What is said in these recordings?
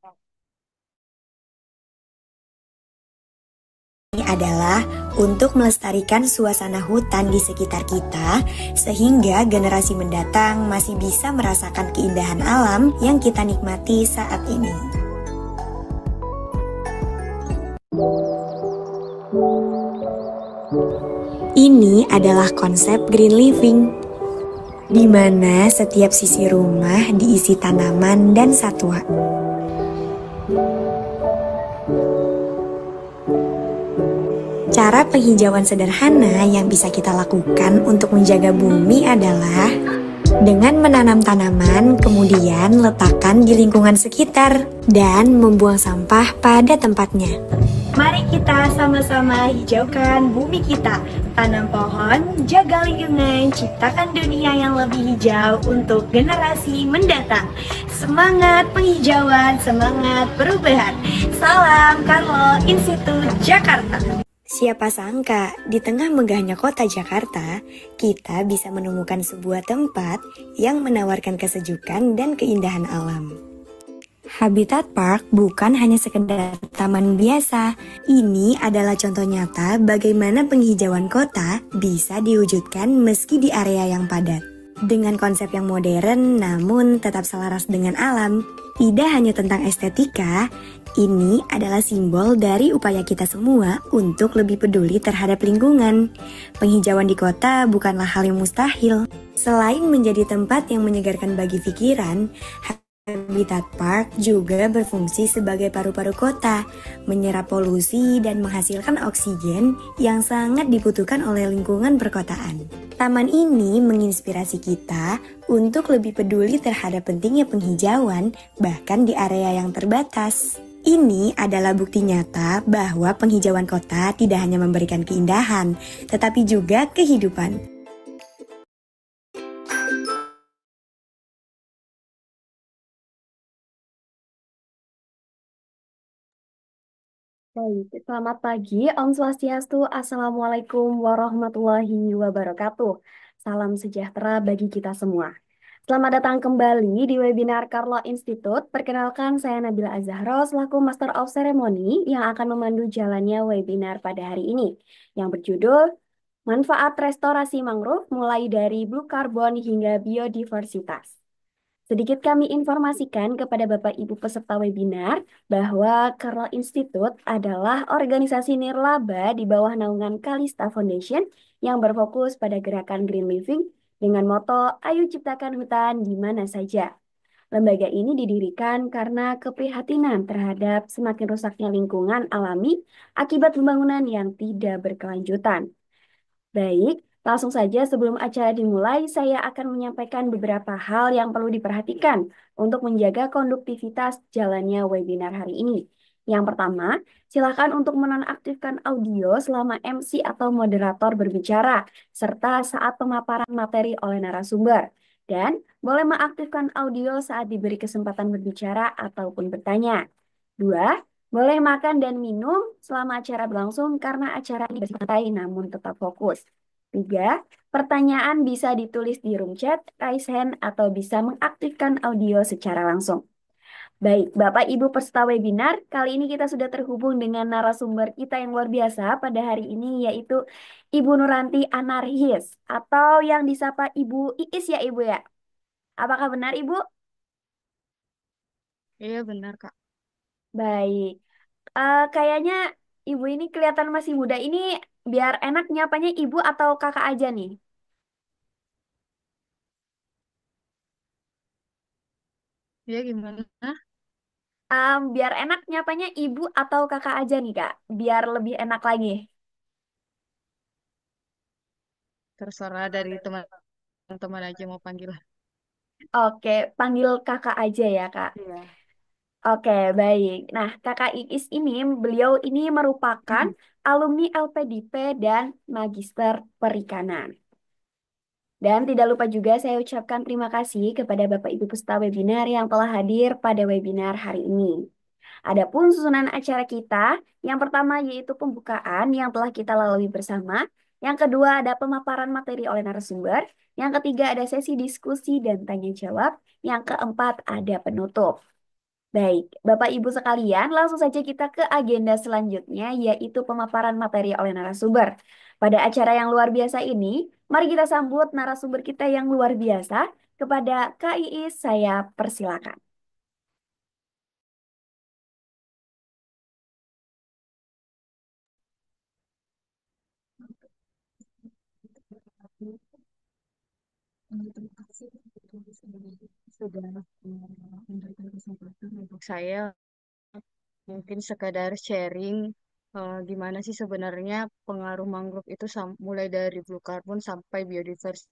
Ini adalah untuk melestarikan suasana hutan di sekitar kita, sehingga generasi mendatang masih bisa merasakan keindahan alam yang kita nikmati saat ini. Ini adalah konsep green living, di mana setiap sisi rumah diisi tanaman dan satwa. Cara penghijauan sederhana yang bisa kita lakukan untuk menjaga bumi adalah dengan menanam tanaman, kemudian letakkan di lingkungan sekitar, dan membuang sampah pada tempatnya. Mari kita sama-sama hijaukan bumi kita. Tanam pohon, jaga lingkungan, ciptakan dunia yang lebih hijau untuk generasi mendatang. Semangat penghijauan, semangat perubahan. Salam Karlo Institut Jakarta. Siapa sangka, di tengah megahnya kota Jakarta, kita bisa menemukan sebuah tempat yang menawarkan kesejukan dan keindahan alam. Habitat Park bukan hanya sekedar taman biasa. Ini adalah contoh nyata bagaimana penghijauan kota bisa diwujudkan meski di area yang padat. Dengan konsep yang modern namun tetap selaras dengan alam. Tidak hanya tentang estetika, ini adalah simbol dari upaya kita semua untuk lebih peduli terhadap lingkungan. Penghijauan di kota bukanlah hal yang mustahil. Selain menjadi tempat yang menyegarkan bagi pikiran, Habitat Park juga berfungsi sebagai paru-paru kota, menyerap polusi dan menghasilkan oksigen yang sangat dibutuhkan oleh lingkungan perkotaan. Taman ini menginspirasi kita untuk lebih peduli terhadap pentingnya penghijauan, bahkan di area yang terbatas. Ini adalah bukti nyata bahwa penghijauan kota tidak hanya memberikan keindahan, tetapi juga kehidupan. Baik, selamat pagi, Om Swastiastu, Assalamualaikum warahmatullahi wabarakatuh. Salam sejahtera bagi kita semua. Selamat datang kembali di webinar Carlo Institute. Perkenalkan, saya Nabila Azahro selaku Master of Ceremony yang akan memandu jalannya webinar pada hari ini, yang berjudul Manfaat Restorasi Mangrove mulai dari Blue Carbon hingga Biodiversitas. Sedikit kami informasikan kepada Bapak Ibu peserta webinar bahwa Carlo Institute adalah organisasi nirlaba di bawah naungan Kalista Foundation yang berfokus pada gerakan green living dengan moto Ayo Ciptakan Hutan di Mana Saja. Lembaga ini didirikan karena keprihatinan terhadap semakin rusaknya lingkungan alami akibat pembangunan yang tidak berkelanjutan. Baik, langsung saja sebelum acara dimulai, saya akan menyampaikan beberapa hal yang perlu diperhatikan untuk menjaga konduktivitas jalannya webinar hari ini. Yang pertama, silakan untuk menonaktifkan audio selama MC atau moderator berbicara, serta saat pemaparan materi oleh narasumber. Dan boleh mengaktifkan audio saat diberi kesempatan berbicara ataupun bertanya. Dua, boleh makan dan minum selama acara berlangsung karena acara ini bersantai namun tetap fokus. Tiga, pertanyaan bisa ditulis di room chat, raise hand, atau bisa mengaktifkan audio secara langsung. Baik, Bapak Ibu peserta webinar, kali ini kita sudah terhubung dengan narasumber kita yang luar biasa pada hari ini, yaitu Ibu Nuranti Anarhis, atau yang disapa Ibu Iis ya Ibu ya. Apakah benar Ibu? Iya benar Kak. Baik. Kayaknya ibu ini kelihatan masih muda. Ini biar enak nyapanya ibu atau kakak aja nih. Iya gimana? Biar enak nyapanya ibu atau kakak aja nih kak. Biar lebih enak lagi. Terserah dari teman-teman aja mau panggil. Oke, panggil kakak aja ya kak. Iya. Oke, baik. Nah, kakak Iis ini, beliau ini merupakan alumni LPDP dan Magister Perikanan. Dan tidak lupa juga saya ucapkan terima kasih kepada Bapak Ibu peserta webinar yang telah hadir pada webinar hari ini. Adapun susunan acara kita, yang pertama yaitu pembukaan yang telah kita lalui bersama, yang kedua ada pemaparan materi oleh narasumber, yang ketiga ada sesi diskusi dan tanya jawab, yang keempat ada penutup. Baik, Bapak Ibu sekalian, langsung saja kita ke agenda selanjutnya, yaitu pemaparan materi oleh narasumber. Pada acara yang luar biasa ini, mari kita sambut narasumber kita yang luar biasa. Kepada Kak Iis, saya persilakan. Terima kasih sudah memberikan kesempatan untuk saya mungkin sekadar sharing gimana sih sebenarnya pengaruh mangrove itu mulai dari blue carbon sampai biodiversitas.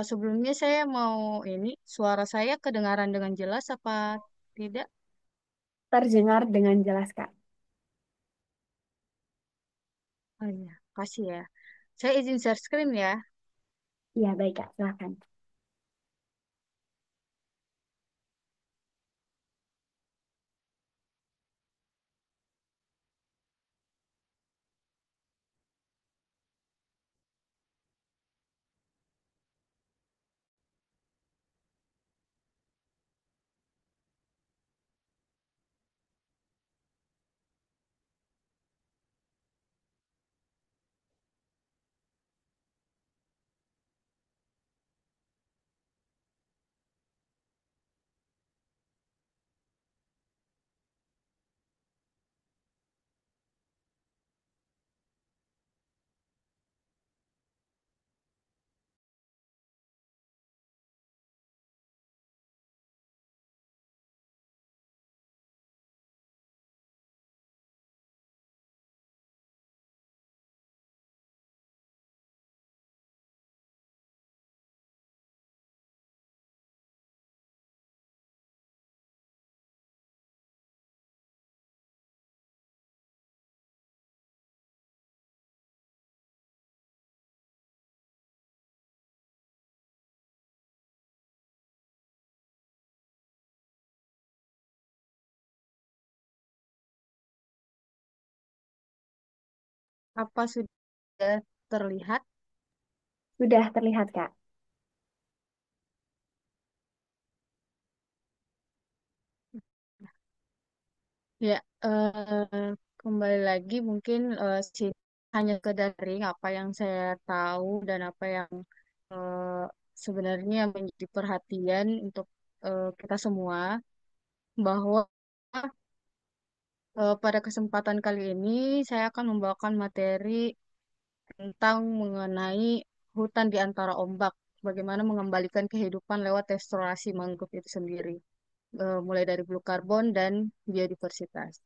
Sebelumnya saya mau ini suara saya kedengaran dengan jelas apa tidak? Terdengar dengan jelas, Kak. Oh iya, kasih ya. Saya izin share screen ya. Iya, baik, Kak. Silakan. Apa sudah terlihat? Sudah terlihat, Kak. Ya, kembali lagi mungkin hanya sekedar ring apa yang saya tahu dan apa yang eh, sebenarnya menjadi perhatian untuk kita semua bahwa pada kesempatan kali ini saya akan membawakan materi tentang mengenai hutan di antara ombak, bagaimana mengembalikan kehidupan lewat restorasi mangrove itu sendiri, mulai dari blue carbon dan biodiversitas.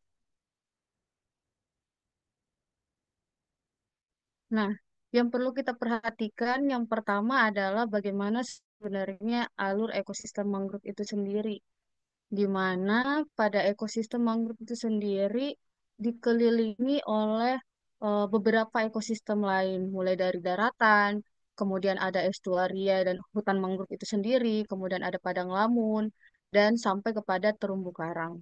Nah, yang perlu kita perhatikan yang pertama adalah bagaimana sebenarnya alur ekosistem mangrove itu sendiri, di mana pada ekosistem mangrove itu sendiri dikelilingi oleh beberapa ekosistem lain, mulai dari daratan, kemudian ada estuaria dan hutan mangrove itu sendiri, kemudian ada padang lamun, dan sampai kepada terumbu karang.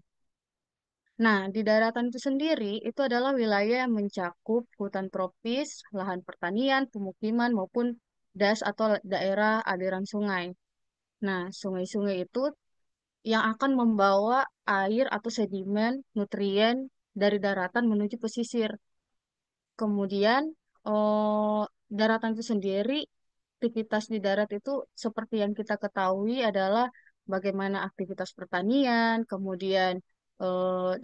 Nah, di daratan itu sendiri, itu adalah wilayah yang mencakup hutan tropis, lahan pertanian, pemukiman, maupun das atau daerah aliran sungai. Nah, sungai-sungai itu yang akan membawa air atau sedimen, nutrien dari daratan menuju pesisir. Kemudian, oh, daratan itu sendiri, aktivitas di darat itu seperti yang kita ketahui adalah bagaimana aktivitas pertanian, kemudian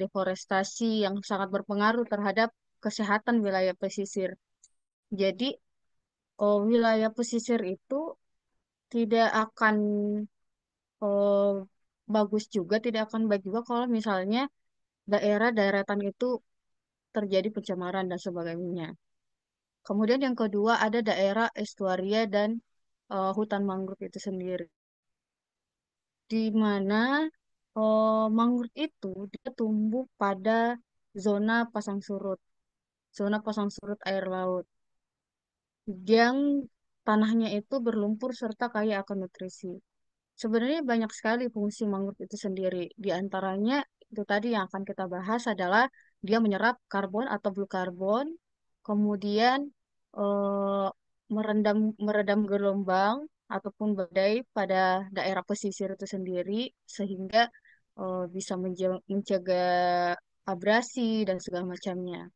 deforestasi yang sangat berpengaruh terhadap kesehatan wilayah pesisir. Jadi, wilayah pesisir itu tidak akan eh, bagus juga, tidak akan baik juga kalau misalnya daerah daratan itu terjadi pencemaran dan sebagainya. Kemudian yang kedua ada daerah estuaria dan hutan mangrove itu sendiri, di mana mangrove itu dia tumbuh pada zona pasang surut, zona pasang surut air laut, yang tanahnya itu berlumpur serta kaya akan nutrisi. Sebenarnya banyak sekali fungsi mangrove itu sendiri. Di antaranya itu tadi yang akan kita bahas adalah dia menyerap karbon atau blue carbon, kemudian eh, meredam gelombang, ataupun badai pada daerah pesisir itu sendiri, sehingga bisa mencegah abrasi dan segala macamnya.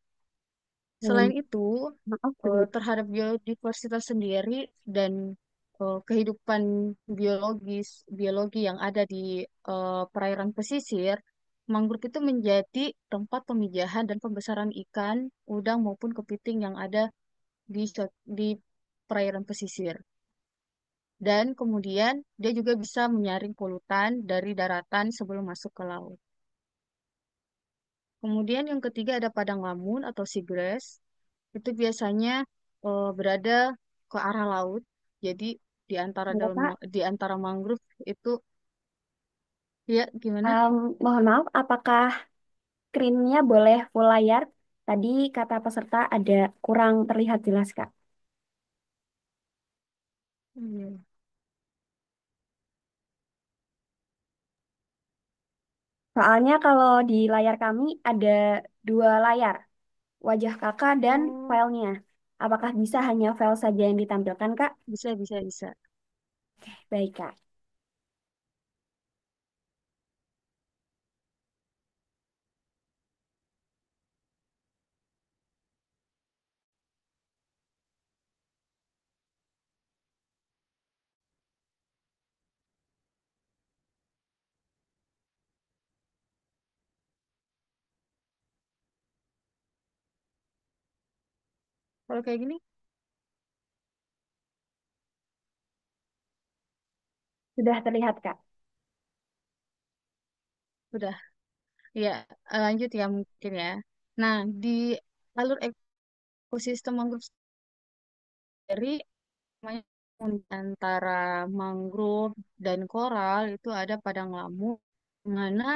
Hmm, Selain itu, maaf sebelum terhadap biodiversitas sendiri dan kehidupan biologi yang ada di perairan pesisir, mangrove itu menjadi tempat pemijahan dan pembesaran ikan, udang maupun kepiting yang ada di perairan pesisir. Dan kemudian dia juga bisa menyaring polutan dari daratan sebelum masuk ke laut. Kemudian yang ketiga ada padang lamun atau seagrass. Itu biasanya berada ke arah laut. Jadi ya, Kak. di antara mangrove itu ya gimana? Mohon maaf, apakah screen-nya boleh full layar? Tadi kata peserta ada kurang terlihat jelas, Kak. Iya. Soalnya kalau di layar kami ada dua layar, wajah kakak dan Oh, filenya. Apakah bisa hanya file saja yang ditampilkan, Kak? bisa. Baik, Kak. Kalau kayak gini Sudah terlihat, Kak. udah. Ya, lanjut ya mungkin ya. Nah, di alur ekosistem mangrove sendiri namanya antara mangrove dan koral itu ada padang lamun, mana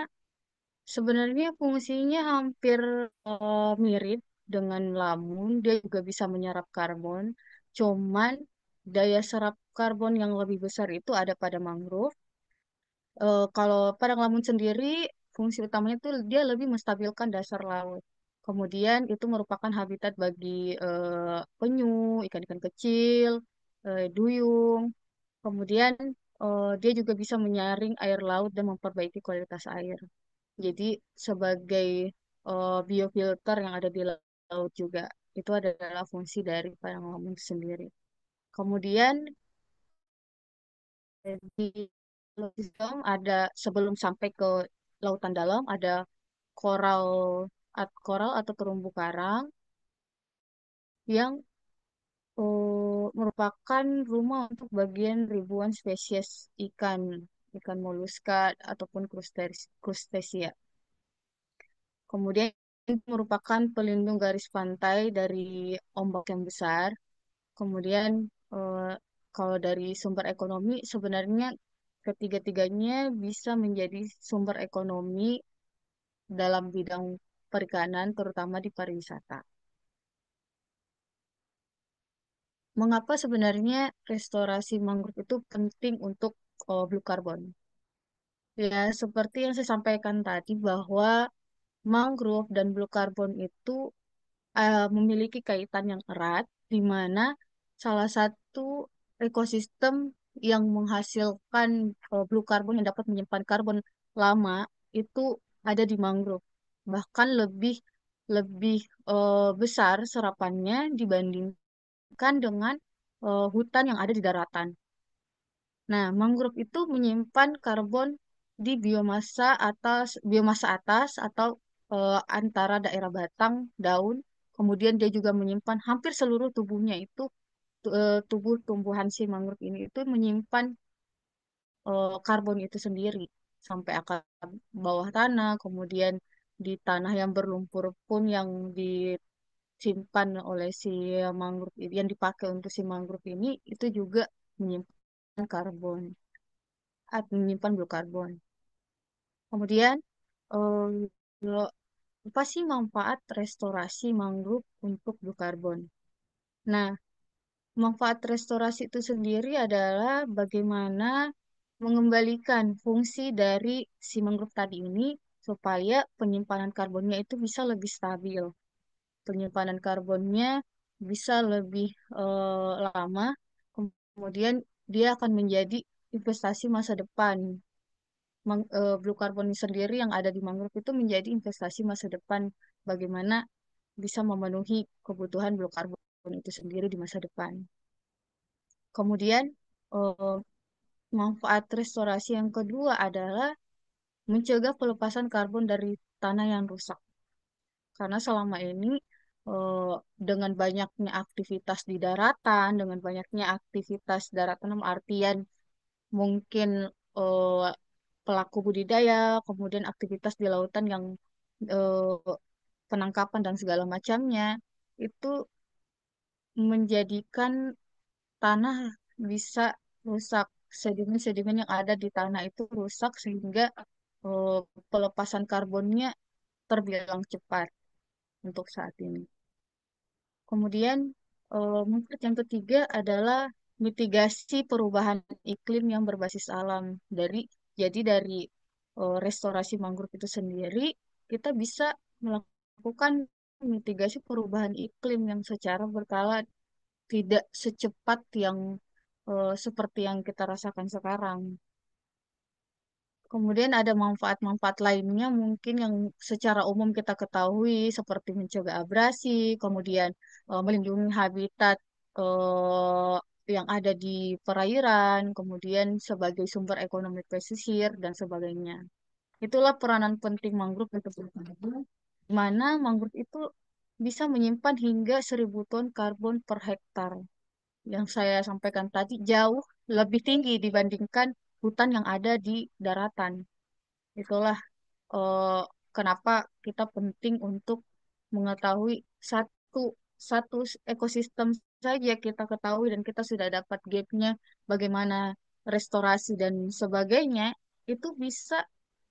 sebenarnya fungsinya hampir mirip dengan lamun. Dia juga bisa menyerap karbon. Cuman daya serap karbon yang lebih besar itu ada pada mangrove. Kalau padang lamun sendiri, fungsi utamanya itu dia lebih menstabilkan dasar laut. Kemudian itu merupakan habitat bagi penyu, ikan-ikan kecil, duyung. Kemudian dia juga bisa menyaring air laut dan memperbaiki kualitas air. Jadi sebagai biofilter yang ada di laut juga itu adalah fungsi dari padang lamun itu sendiri. Kemudian di laut sistem ada sebelum sampai ke lautan dalam ada koral koral atau terumbu karang yang merupakan rumah untuk bagian ribuan spesies ikan, ikan moluska ataupun krustasia. Kemudian itu merupakan pelindung garis pantai dari ombak yang besar. Kemudian eh, kalau dari sumber ekonomi sebenarnya ketiga-tiganya bisa menjadi sumber ekonomi dalam bidang perikanan terutama di pariwisata. Mengapa sebenarnya restorasi mangrove itu penting untuk blue carbon? Ya, seperti yang saya sampaikan tadi bahwa mangrove dan blue carbon itu memiliki kaitan yang erat, di mana salah satu ekosistem yang menghasilkan blue carbon yang dapat menyimpan karbon lama itu ada di mangrove. Bahkan lebih lebih besar serapannya dibandingkan dengan hutan yang ada di daratan. Nah, mangrove itu menyimpan karbon di biomasa atas atau antara daerah batang, daun. Kemudian dia juga menyimpan hampir seluruh tubuhnya itu tubuh tumbuhan si mangrove ini itu menyimpan karbon itu sendiri sampai akar bawah tanah, kemudian di tanah yang berlumpur pun yang disimpan oleh si mangrove ini, yang dipakai untuk si mangrove ini itu juga menyimpan karbon menyimpan blue carbon. Kemudian, eh, lo- apa sih manfaat restorasi mangrove untuk blue carbon? Nah, manfaat restorasi itu sendiri adalah bagaimana mengembalikan fungsi dari si mangrove tadi ini supaya penyimpanan karbonnya itu bisa lebih stabil. Penyimpanan karbonnya bisa lebih lama, kemudian dia akan menjadi investasi masa depan. Blue carbon sendiri yang ada di mangrove itu menjadi investasi masa depan bagaimana bisa memenuhi kebutuhan blue carbon itu sendiri di masa depan. Kemudian eh, manfaat restorasi yang kedua adalah mencegah pelepasan karbon dari tanah yang rusak. Karena selama ini eh, dengan banyaknya aktivitas di daratan, dengan banyaknya aktivitas daratan dalam artian mungkin eh, pelaku budidaya, kemudian aktivitas di lautan yang eh, penangkapan dan segala macamnya, itu menjadikan tanah bisa rusak. Sedimen-sedimen yang ada di tanah itu rusak sehingga eh, pelepasan karbonnya terbilang cepat untuk saat ini. Kemudian mungkin yang ketiga adalah mitigasi perubahan iklim yang berbasis alam. Jadi dari restorasi mangrove itu sendiri, kita bisa melakukan mitigasi perubahan iklim yang secara berkala, tidak secepat yang seperti yang kita rasakan sekarang. Kemudian ada manfaat-manfaat lainnya mungkin yang secara umum kita ketahui seperti mencegah abrasi, kemudian melindungi habitat eh, yang ada di perairan, kemudian sebagai sumber ekonomi pesisir dan sebagainya. Itulah peranan penting mangrove untuk lingkungan, di mana mangrove itu bisa menyimpan hingga 1.000 ton karbon per hektar. Yang saya sampaikan tadi jauh lebih tinggi dibandingkan hutan yang ada di daratan. Itulah eh, kenapa kita penting untuk mengetahui satu satu ekosistem saja kita ketahui dan kita sudah dapat gapnya bagaimana restorasi dan sebagainya itu bisa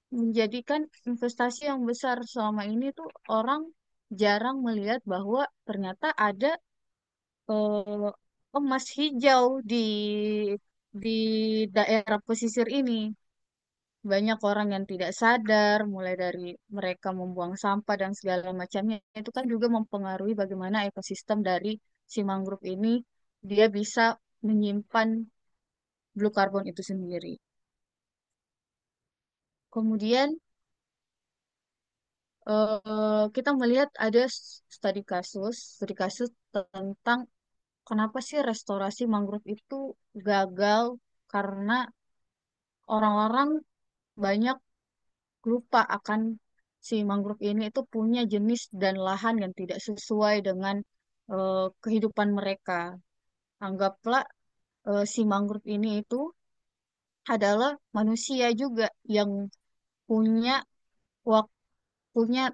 menjadikan investasi yang besar. Selama ini tuh orang jarang melihat bahwa ternyata ada eh, emas hijau di daerah pesisir ini. Banyak orang yang tidak sadar, mulai dari mereka membuang sampah dan segala macamnya, itu kan juga mempengaruhi bagaimana ekosistem dari si mangrove ini dia bisa menyimpan blue carbon itu sendiri. Kemudian kita melihat ada studi kasus tentang kenapa sih restorasi mangrove itu gagal karena orang-orang banyak lupa akan si mangrove ini itu punya jenis dan lahan yang tidak sesuai dengan kehidupan mereka. Anggaplah si mangrove ini itu adalah manusia juga yang punya wak- punya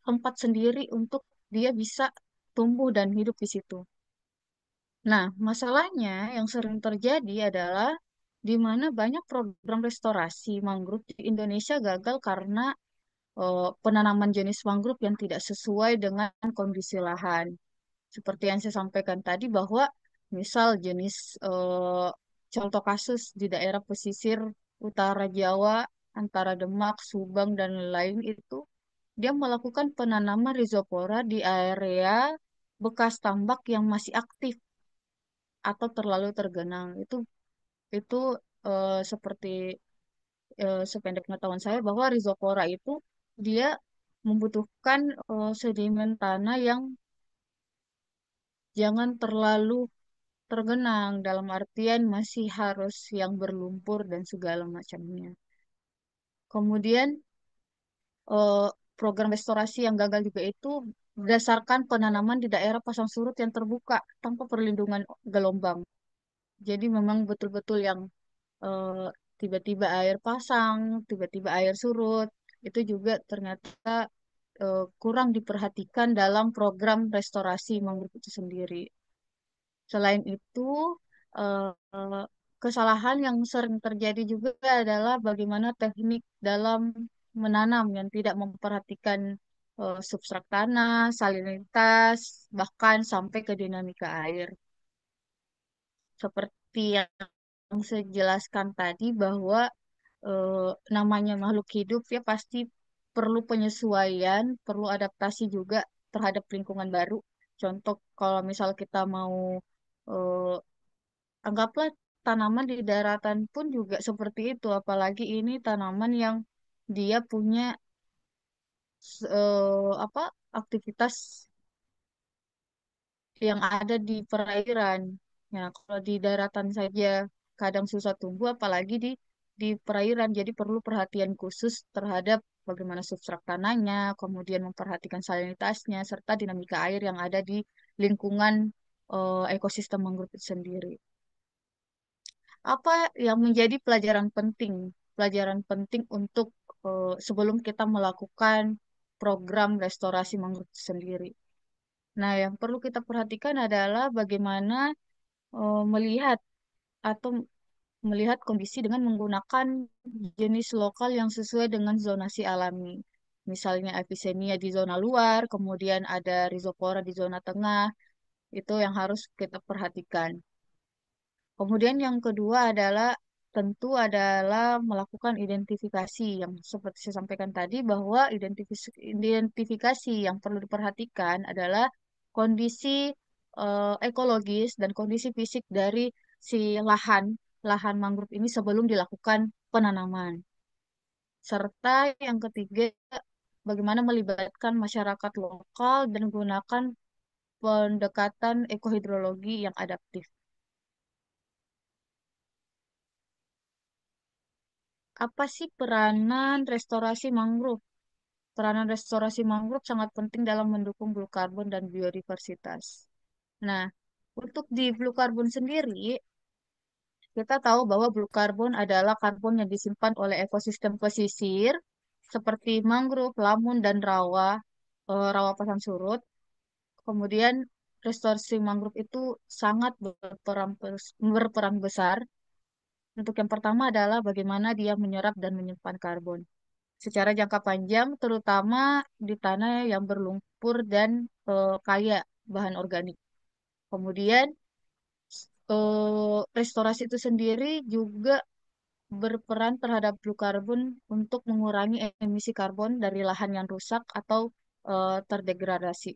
tempat sendiri untuk dia bisa tumbuh dan hidup di situ. Nah, masalahnya yang sering terjadi adalah di mana banyak program restorasi mangrove di Indonesia gagal karena penanaman jenis mangrove yang tidak sesuai dengan kondisi lahan. Seperti yang saya sampaikan tadi bahwa misal jenis contoh kasus di daerah pesisir utara Jawa antara Demak, Subang dan lain itu dia melakukan penanaman rhizopora di area bekas tambak yang masih aktif atau terlalu tergenang. Itu seperti sependek pengetahuan saya bahwa rhizopora itu dia membutuhkan sedimen tanah yang jangan terlalu tergenang dalam artian masih harus yang berlumpur dan segala macamnya. Kemudian eh, program restorasi yang gagal juga itu berdasarkan penanaman di daerah pasang surut yang terbuka tanpa perlindungan gelombang. Jadi memang betul-betul yang eh, tiba-tiba air pasang, tiba-tiba air surut, itu juga ternyata kurang diperhatikan dalam program restorasi mangrove itu sendiri. Selain itu, kesalahan yang sering terjadi juga adalah bagaimana teknik dalam menanam yang tidak memperhatikan substrat tanah, salinitas, bahkan sampai ke dinamika air. Seperti yang saya jelaskan tadi bahwa namanya makhluk hidup ya pasti perlu penyesuaian, perlu adaptasi juga terhadap lingkungan baru. Contoh kalau misal kita mau eh, anggaplah tanaman di daratan pun juga seperti itu, apalagi ini tanaman yang dia punya apa aktivitas yang ada di perairan. Ya, kalau di daratan saja kadang susah tumbuh, apalagi di perairan. Jadi perlu perhatian khusus terhadap bagaimana substrat tanahnya, kemudian memperhatikan salinitasnya, serta dinamika air yang ada di lingkungan ekosistem mangrove itu sendiri. Apa yang menjadi pelajaran penting? Pelajaran penting untuk sebelum kita melakukan program restorasi mangrove itu sendiri. Nah, yang perlu kita perhatikan adalah bagaimana melihat atau melihat kondisi dengan menggunakan jenis lokal yang sesuai dengan zonasi alami. Misalnya Avicennia di zona luar, kemudian ada Rhizopora di zona tengah, itu yang harus kita perhatikan. Kemudian yang kedua adalah tentu adalah melakukan identifikasi yang seperti saya sampaikan tadi bahwa identifikasi yang perlu diperhatikan adalah kondisi ekologis dan kondisi fisik dari si lahan mangrove ini sebelum dilakukan penanaman. Serta yang ketiga, bagaimana melibatkan masyarakat lokal dan menggunakan pendekatan ekohidrologi yang adaptif. Apa sih peranan restorasi mangrove? Peranan restorasi mangrove sangat penting dalam mendukung blue carbon dan biodiversitas. Nah, untuk di blue carbon sendiri, kita tahu bahwa blue carbon adalah karbon yang disimpan oleh ekosistem pesisir seperti mangrove, lamun, dan rawa pasang surut. Kemudian restorasi mangrove itu sangat berperan besar. Untuk yang pertama adalah bagaimana dia menyerap dan menyimpan karbon secara jangka panjang, terutama di tanah yang berlumpur dan kaya bahan organik. Kemudian, restorasi itu sendiri juga berperan terhadap blue carbon untuk mengurangi emisi karbon dari lahan yang rusak atau terdegradasi.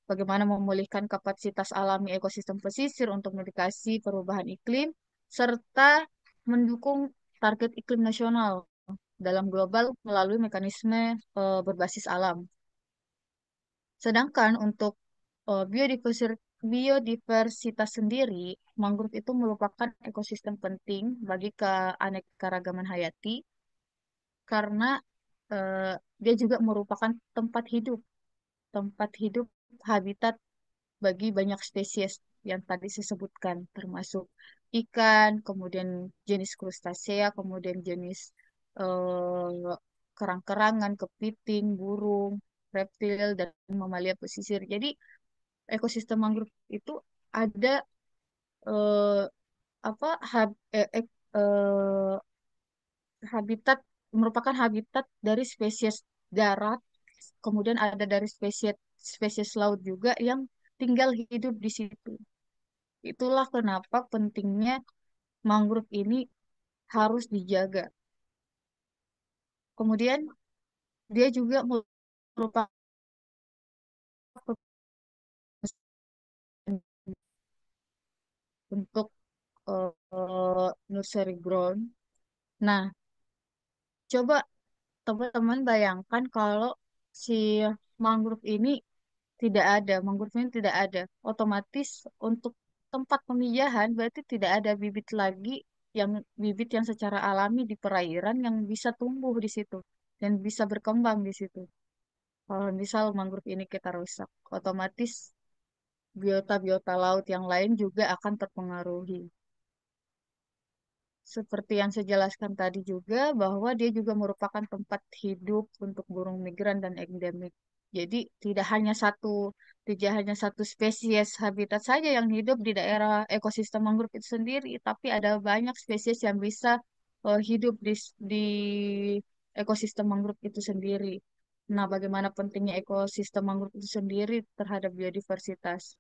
Bagaimana memulihkan kapasitas alami ekosistem pesisir untuk mitigasi perubahan iklim, serta mendukung target iklim nasional dalam global melalui mekanisme berbasis alam. Sedangkan untuk biodiversitas sendiri, mangrove itu merupakan ekosistem penting bagi keanekaragaman hayati karena eh, dia juga merupakan tempat hidup habitat bagi banyak spesies yang tadi saya sebutkan, termasuk ikan, kemudian jenis krustasea, kemudian jenis eh, kerang-kerangan, kepiting, burung, reptil, dan mamalia pesisir. Jadi ekosistem mangrove itu ada eh, apa habitat merupakan habitat dari spesies darat, kemudian ada dari spesies spesies laut juga yang tinggal hidup di situ. Itulah kenapa pentingnya mangrove ini harus dijaga. Kemudian dia juga merupakan untuk nursery ground. Nah, coba teman-teman bayangkan kalau si mangrove ini tidak ada. Otomatis untuk tempat pemijahan berarti tidak ada bibit yang secara alami di perairan yang bisa tumbuh di situ dan bisa berkembang di situ. Kalau misal mangrove ini kita rusak, otomatis biota-biota laut yang lain juga akan terpengaruhi. Seperti yang saya jelaskan tadi juga, bahwa dia juga merupakan tempat hidup untuk burung migran dan endemik. Jadi tidak hanya satu spesies habitat saja yang hidup di daerah ekosistem mangrove itu sendiri, tapi ada banyak spesies yang bisa hidup di ekosistem mangrove itu sendiri. Nah, bagaimana pentingnya ekosistem mangrove itu sendiri terhadap biodiversitas?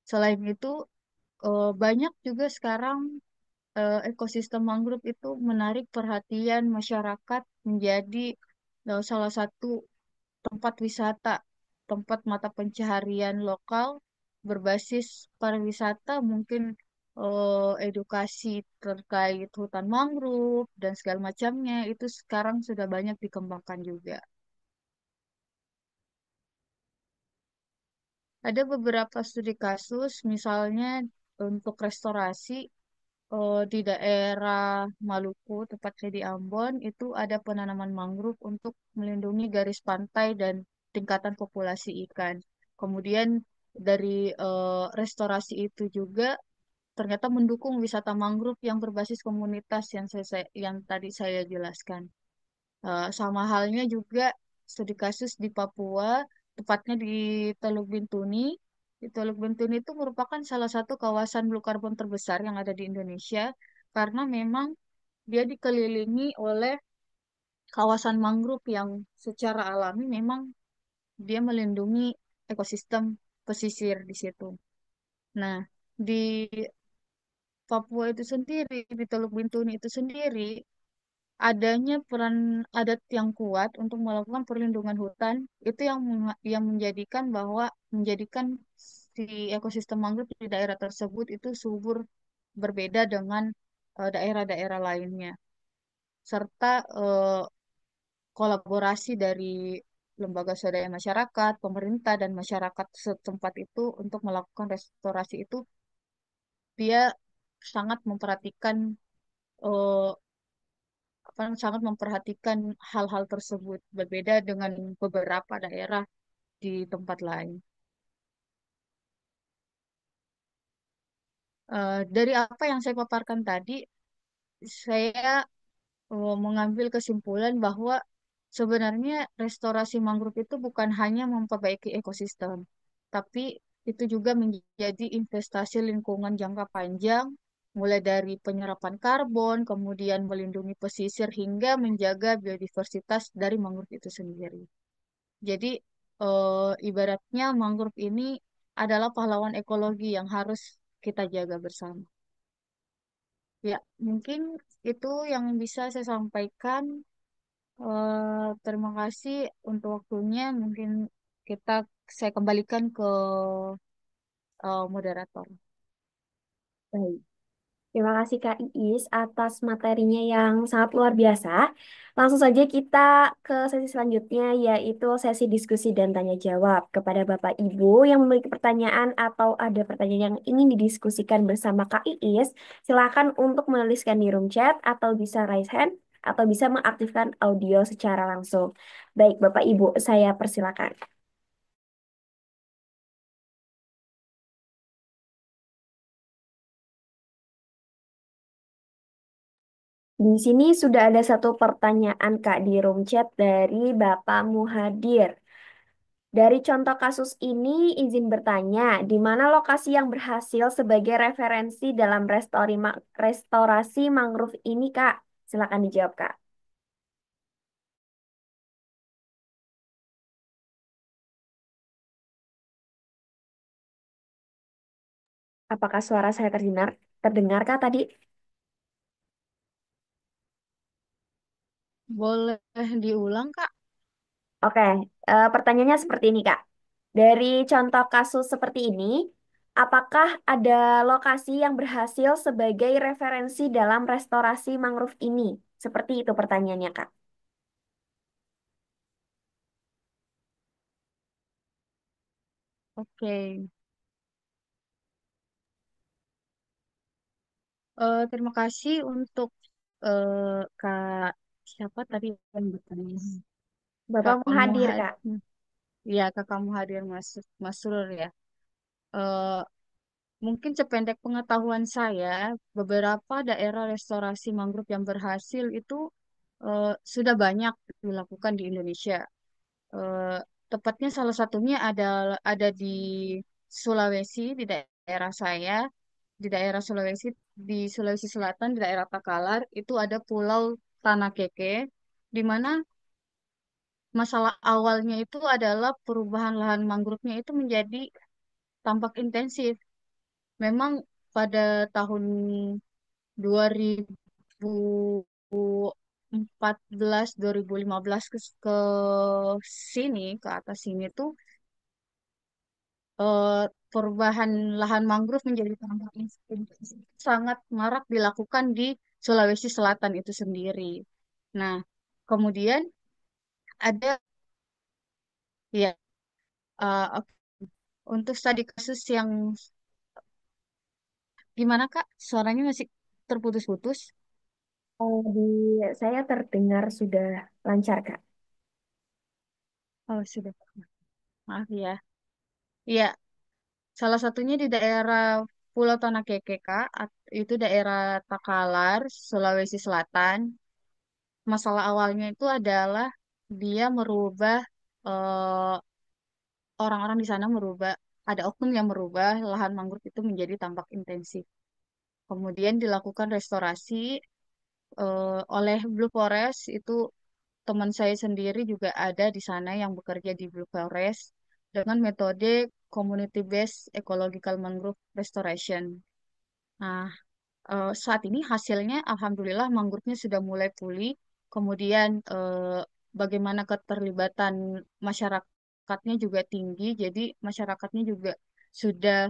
Selain itu, banyak juga sekarang ekosistem mangrove itu menarik perhatian masyarakat menjadi salah satu tempat wisata, tempat mata pencaharian lokal berbasis pariwisata mungkin edukasi terkait hutan mangrove dan segala macamnya itu sekarang sudah banyak dikembangkan juga. Ada beberapa studi kasus, misalnya untuk restorasi di daerah Maluku, tepatnya di Ambon, itu ada penanaman mangrove untuk melindungi garis pantai dan tingkatan populasi ikan. Kemudian dari restorasi itu juga ternyata mendukung wisata mangrove yang berbasis komunitas yang tadi saya jelaskan. Sama halnya juga studi kasus di Papua, tepatnya di Teluk Bintuni. Di Teluk Bintuni itu merupakan salah satu kawasan blue carbon terbesar yang ada di Indonesia, karena memang dia dikelilingi oleh kawasan mangrove yang secara alami memang dia melindungi ekosistem pesisir di situ. Nah, di Papua itu sendiri, di Teluk Bintuni itu sendiri, adanya peran adat yang kuat untuk melakukan perlindungan hutan itu yang menjadikan si ekosistem mangrove di daerah tersebut itu subur, berbeda dengan daerah-daerah lainnya, serta kolaborasi dari lembaga swadaya masyarakat, pemerintah dan masyarakat setempat itu untuk melakukan restorasi itu, dia sangat memperhatikan eh, sangat memperhatikan hal-hal tersebut, berbeda dengan beberapa daerah di tempat lain. Dari apa yang saya paparkan tadi, saya mengambil kesimpulan bahwa sebenarnya restorasi mangrove itu bukan hanya memperbaiki ekosistem, tapi itu juga menjadi investasi lingkungan jangka panjang, mulai dari penyerapan karbon, kemudian melindungi pesisir hingga menjaga biodiversitas dari mangrove itu sendiri. Jadi ibaratnya mangrove ini adalah pahlawan ekologi yang harus kita jaga bersama. Ya, mungkin itu yang bisa saya sampaikan. Terima kasih untuk waktunya. Mungkin kita saya kembalikan ke moderator. Baik. Terima kasih Kak Iis atas materinya yang sangat luar biasa. Langsung saja kita ke sesi selanjutnya, yaitu sesi diskusi dan tanya jawab. Kepada Bapak Ibu yang memiliki pertanyaan atau ada pertanyaan yang ingin didiskusikan bersama Kak Iis, silakan untuk menuliskan di room chat atau bisa raise hand atau bisa mengaktifkan audio secara langsung. Baik Bapak Ibu, saya persilakan. Di sini sudah ada satu pertanyaan Kak di room chat dari Bapak Muhadir. Dari contoh kasus ini, izin bertanya, di mana lokasi yang berhasil sebagai referensi dalam restorasi mangrove ini, Kak? Silakan dijawab, Kak. Apakah suara saya terdengar, Kak, tadi? Boleh diulang, Kak? Oke, pertanyaannya seperti ini, Kak. Dari contoh kasus seperti ini, apakah ada lokasi yang berhasil sebagai referensi dalam restorasi mangrove ini? Seperti itu pertanyaannya, Kak. Oke. Terima kasih untuk Kak siapa tadi yang bertanya? Bapak Kak Muhadir, Muhad, Kak. ya Kakak Muhadir Masrur ya. Eh, Mungkin sependek pengetahuan saya, beberapa daerah restorasi mangrove yang berhasil itu sudah banyak dilakukan di Indonesia. Eh, Tepatnya salah satunya ada di Sulawesi, di daerah saya, di daerah Sulawesi, di Sulawesi Selatan, di daerah Takalar, itu ada Pulau Tanah Keke, di mana masalah awalnya itu adalah perubahan lahan mangrove-nya itu menjadi tampak intensif. Memang pada tahun 2014, 2015 ke sini, ke atas sini tuh eh, perubahan lahan mangrove menjadi tambak sangat marak dilakukan di Sulawesi Selatan itu sendiri. Nah, kemudian ada ya oke. Untuk studi kasus yang gimana Kak? Suaranya masih terputus-putus. Di saya terdengar sudah lancar, Kak. Oh, sudah. Maaf ya. Iya, salah satunya di daerah Pulau Tanakeke, Kak. Itu daerah Takalar, Sulawesi Selatan. Masalah awalnya itu adalah dia merubah eh, orang-orang di sana merubah ada oknum yang merubah lahan mangrove itu menjadi tambak intensif. Kemudian dilakukan restorasi oleh Blue Forest itu teman saya sendiri juga ada di sana yang bekerja di Blue Forest dengan metode community based ecological mangrove restoration. Nah, saat ini hasilnya alhamdulillah mangrove-nya sudah mulai pulih. Kemudian bagaimana keterlibatan masyarakatnya juga tinggi. Jadi masyarakatnya juga sudah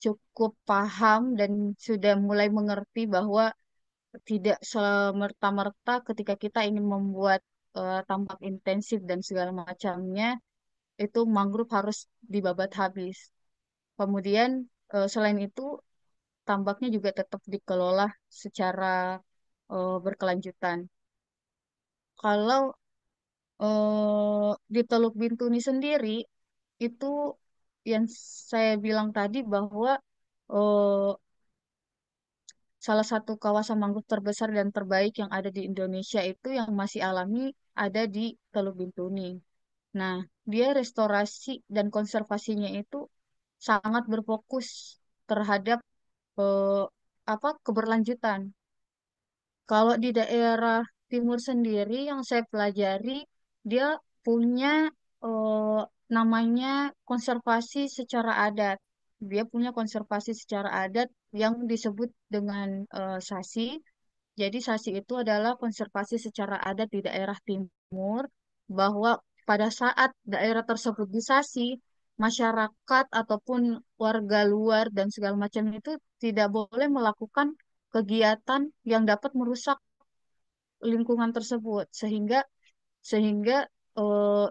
cukup paham dan sudah mulai mengerti bahwa tidak semerta-merta ketika kita ingin membuat tambak intensif dan segala macamnya itu mangrove harus dibabat habis. Kemudian selain itu tambaknya juga tetap dikelola secara berkelanjutan. Kalau di Teluk Bintuni sendiri itu yang saya bilang tadi bahwa eh, salah satu kawasan mangrove terbesar dan terbaik yang ada di Indonesia itu yang masih alami ada di Teluk Bintuni. Nah, dia restorasi dan konservasinya itu sangat berfokus terhadap eh, keberlanjutan. Kalau di daerah timur sendiri yang saya pelajari, dia punya eh, namanya konservasi secara adat. Dia punya konservasi secara adat yang disebut dengan SASI. Jadi SASI itu adalah konservasi secara adat di daerah timur, bahwa pada saat daerah tersebut disasi, masyarakat ataupun warga luar dan segala macam itu tidak boleh melakukan kegiatan yang dapat merusak lingkungan tersebut sehingga sehingga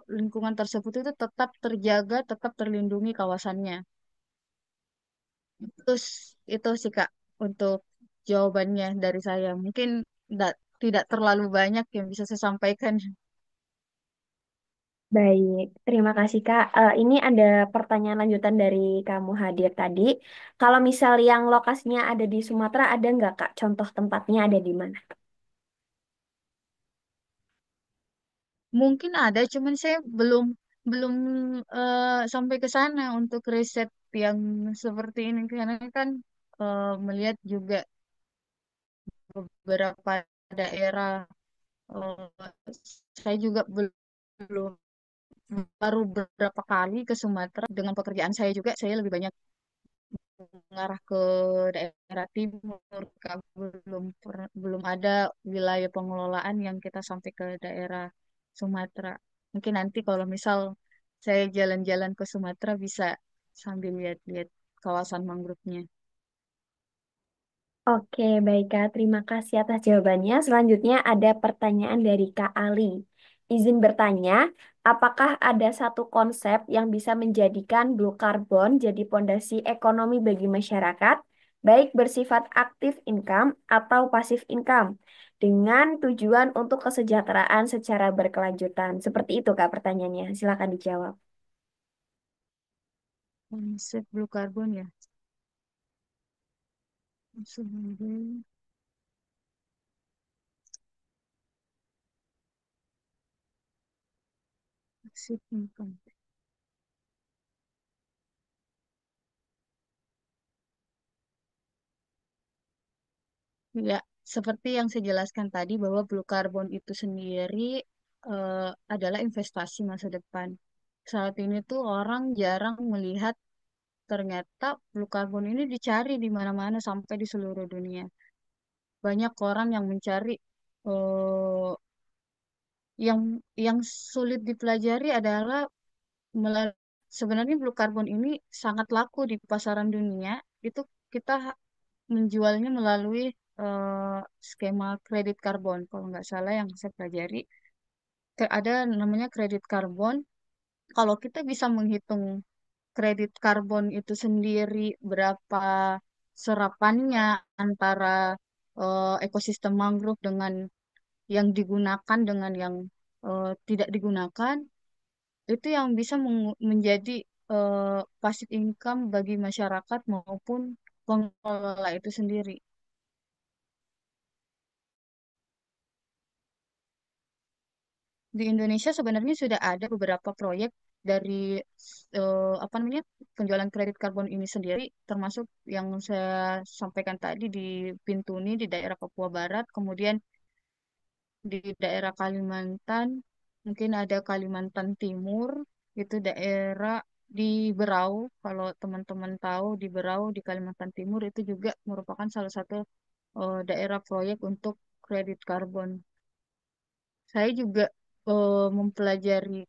lingkungan tersebut itu tetap terjaga, tetap terlindungi kawasannya. Terus itu sih Kak untuk jawabannya dari saya. Mungkin tidak terlalu banyak yang bisa saya sampaikan. Baik, terima kasih Kak. Ini ada pertanyaan lanjutan dari kamu hadir tadi. Kalau misal yang lokasinya ada di Sumatera, ada nggak Kak? Contoh tempatnya ada di mana? Mungkin ada, cuman saya belum belum sampai ke sana untuk riset yang seperti ini karena kan melihat juga beberapa daerah. Saya juga belum baru beberapa kali ke Sumatera dengan pekerjaan saya juga saya lebih banyak mengarah ke daerah timur. Kak. Belum ada wilayah pengelolaan yang kita sampai ke daerah Sumatera. Mungkin nanti kalau misal saya jalan-jalan ke Sumatera bisa sambil lihat-lihat kawasan mangrove-nya. Oke, baik Kak. Terima kasih atas jawabannya. Selanjutnya ada pertanyaan dari Kak Ali. Izin bertanya, apakah ada satu konsep yang bisa menjadikan blue carbon jadi pondasi ekonomi bagi masyarakat, baik bersifat aktif income atau pasif income, dengan tujuan untuk kesejahteraan secara berkelanjutan? Seperti itu Kak pertanyaannya. Silakan dijawab. Konsep blue carbon ya. Sebagai passive income. Ya, seperti yang saya jelaskan tadi bahwa blue carbon itu sendiri eh, adalah investasi masa depan. Saat ini tuh orang jarang melihat ternyata blue carbon ini dicari di mana-mana sampai di seluruh dunia. Banyak orang yang mencari eh, yang yang sulit dipelajari adalah sebenarnya blue carbon ini sangat laku di pasaran dunia. Itu kita menjualnya melalui eh, skema kredit karbon. Kalau nggak salah yang saya pelajari, ada namanya kredit karbon. Kalau kita bisa menghitung kredit karbon itu sendiri, berapa serapannya antara ekosistem mangrove dengan yang digunakan dengan yang tidak digunakan, itu yang bisa menjadi passive income bagi masyarakat maupun pengelola itu sendiri. Di Indonesia sebenarnya sudah ada beberapa proyek dari apa namanya, penjualan kredit karbon ini sendiri, termasuk yang saya sampaikan tadi di Bintuni di daerah Papua Barat, kemudian di daerah Kalimantan, mungkin ada Kalimantan Timur, itu daerah di Berau. Kalau teman-teman tahu, di Berau di Kalimantan Timur itu juga merupakan salah satu daerah proyek untuk kredit karbon. Saya juga mempelajari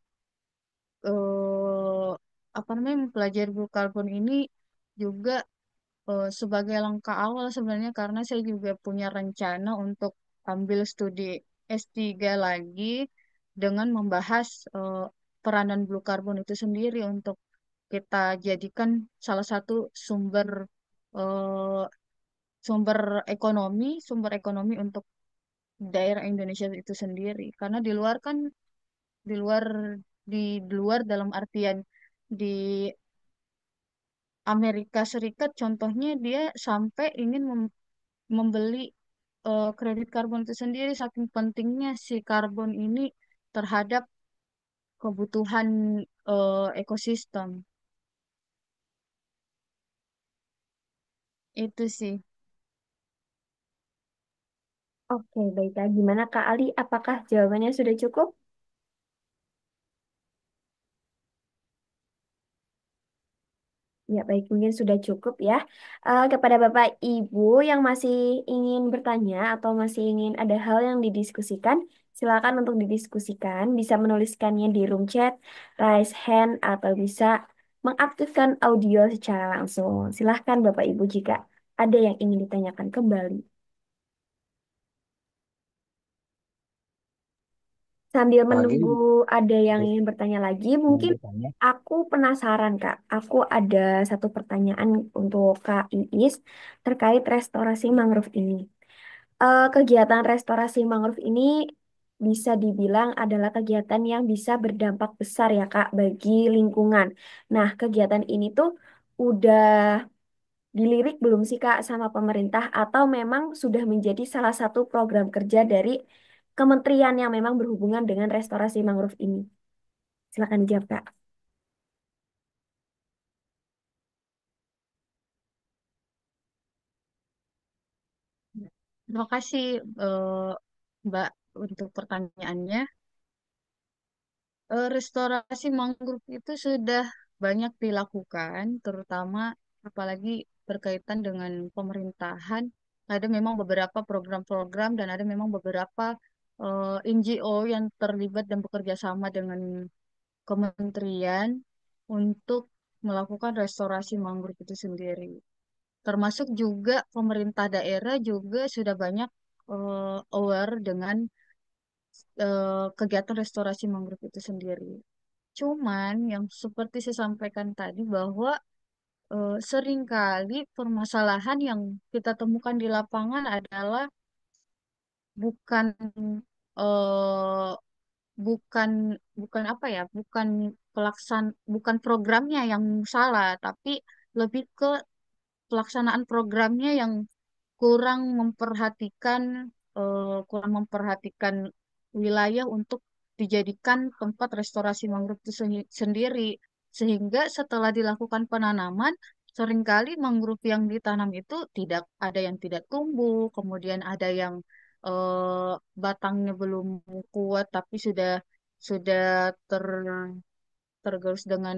eh, apa namanya, mempelajari blue carbon ini juga sebagai langkah awal sebenarnya, karena saya juga punya rencana untuk ambil studi S3 lagi dengan membahas peranan blue carbon itu sendiri untuk kita jadikan salah satu sumber eh, sumber ekonomi untuk daerah Indonesia itu sendiri. Karena di luar kan, di luar di luar dalam artian di Amerika Serikat contohnya, dia sampai ingin membeli kredit karbon itu sendiri, saking pentingnya si karbon ini terhadap kebutuhan ekosistem. Itu sih. Oke, baiklah. Gimana Kak Ali? Apakah jawabannya sudah cukup? Ya, baik, mungkin sudah cukup ya. Kepada Bapak Ibu yang masih ingin bertanya atau masih ingin ada hal yang didiskusikan, silakan untuk didiskusikan. Bisa menuliskannya di room chat, raise hand, atau bisa mengaktifkan audio secara langsung. Silahkan Bapak Ibu jika ada yang ingin ditanyakan kembali. Sambil Pagi, menunggu ada yang Bu. ingin bertanya lagi, Mau mungkin bertanya. aku penasaran, Kak. Aku ada satu pertanyaan untuk Kak Iis terkait restorasi mangrove ini. Kegiatan restorasi mangrove ini bisa dibilang adalah kegiatan yang bisa berdampak besar ya, Kak, bagi lingkungan. Nah, kegiatan ini tuh udah dilirik belum sih, Kak, sama pemerintah atau memang sudah menjadi salah satu program kerja dari kementerian yang memang berhubungan dengan restorasi mangrove ini? Silakan dijawab, Kak. Terima kasih eh, Mbak untuk pertanyaannya. Restorasi mangrove itu sudah banyak dilakukan, terutama apalagi berkaitan dengan pemerintahan. Ada memang beberapa program-program dan ada memang beberapa NGO yang terlibat dan bekerja sama dengan kementerian untuk melakukan restorasi mangrove itu sendiri. Termasuk juga pemerintah daerah juga sudah banyak aware dengan kegiatan restorasi mangrove itu sendiri. Cuman yang seperti saya sampaikan tadi bahwa seringkali permasalahan yang kita temukan di lapangan adalah bukan eh, bukan bukan apa ya, bukan programnya yang salah, tapi lebih ke pelaksanaan programnya yang kurang memperhatikan wilayah untuk dijadikan tempat restorasi mangrove itu sendiri. Sehingga setelah dilakukan penanaman, seringkali mangrove yang ditanam itu tidak ada yang tidak tumbuh, kemudian ada yang batangnya belum kuat tapi sudah ter tergerus dengan